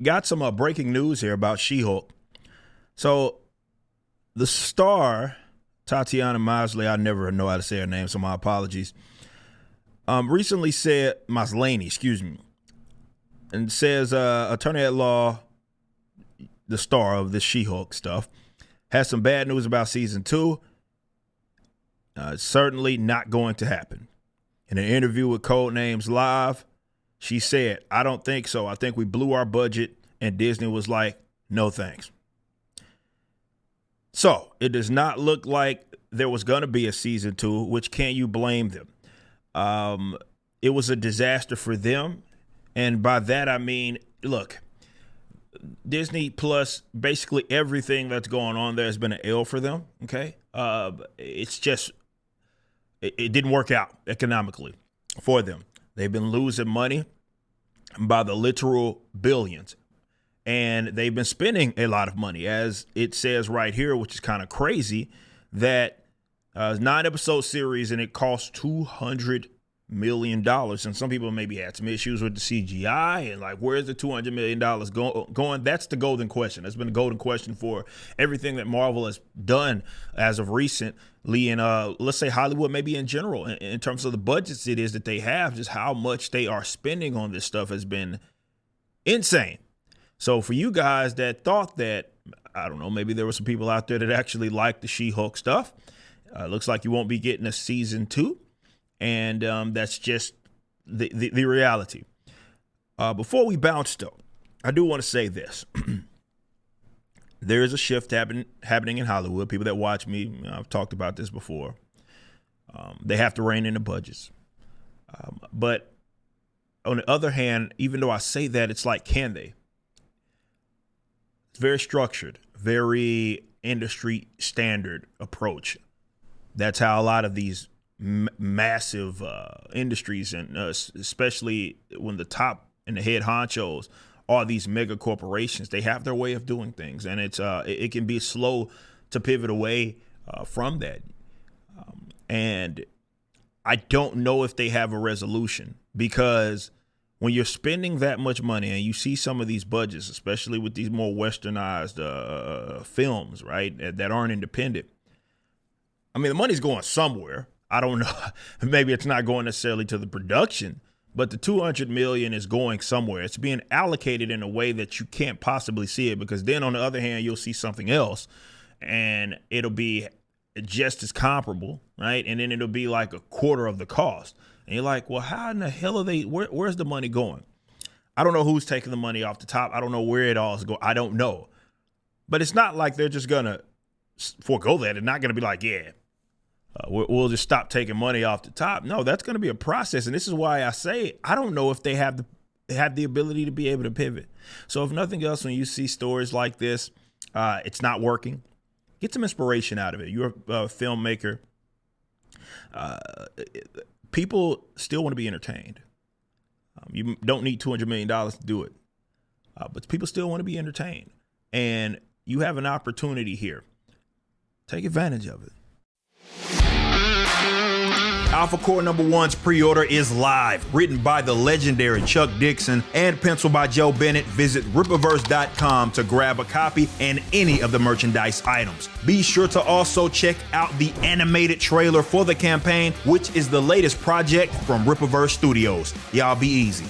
got some breaking news here about She-Hulk. So the star, Tatiana Maslany, I never know how to say her name, so my apologies, recently said, Maslany, excuse me, and says attorney at law, the star of this She-Hulk stuff, has some bad news about season 2. It's certainly not going to happen. In an interview with Codenames Live, she said, "I don't think so. I think we blew our budget," and Disney was like, "No thanks." So it does not look like there was going to be a season 2, which can't you blame them? It was a disaster for them. And by that, I mean, look, Disney Plus, basically everything that's going on there has been an L for them. Okay. It's just, it didn't work out economically for them. They've been losing money by the literal billions. And they've been spending a lot of money, as it says right here, which is kind of crazy, that it's a 9-episode series and it costs $200 million. And some people maybe had some issues with the CGI and like, where's the $200 million going? That's the golden question. That's been the golden question for everything that Marvel has done as of recently. And let's say Hollywood, maybe in general, in terms of the budgets it is that they have, just how much they are spending on this stuff has been insane. So for you guys that thought that, I don't know, maybe there were some people out there that actually liked the She-Hulk stuff. Looks like you won't be getting a season 2. And that's just the reality. Before we bounce, though, I do want to say this. There is a shift happening in Hollywood. People that watch me, I've talked about this before. They have to rein in the budgets. But on the other hand, even though I say that, it's like, can they? It's very structured, very industry standard approach. That's how a lot of these massive industries, and especially when the top and the head honchos are these mega corporations, they have their way of doing things, and it can be slow to pivot away from that. And I don't know if they have a resolution, because when you're spending that much money and you see some of these budgets, especially with these more westernized films, right, that aren't independent, I mean, the money's going somewhere. I don't know. Maybe it's not going necessarily to the production, but the $200 million is going somewhere. It's being allocated in a way that you can't possibly see it, because then on the other hand, you'll see something else and it'll be just as comparable, right? And then it'll be like a quarter of the cost. And you're like, well, how in the hell are they, where's the money going? I don't know who's taking the money off the top. I don't know where it all is going. I don't know. But it's not like they're just going to forego that. They're not going to be like, yeah, we'll just stop taking money off the top. No, that's going to be a process. And this is why I say I don't know if they have the ability to be able to pivot. So if nothing else, when you see stories like this, it's not working, get some inspiration out of it. You're a filmmaker. People still want to be entertained. You don't need $200 million to do it. But people still want to be entertained. And you have an opportunity here. Take advantage of it. Alpha Core #1's pre-order is live. Written by the legendary Chuck Dixon and penciled by Joe Bennett. Visit Rippaverse.com to grab a copy and any of the merchandise items. Be sure to also check out the animated trailer for the campaign, which is the latest project from Rippaverse Studios. Y'all be easy.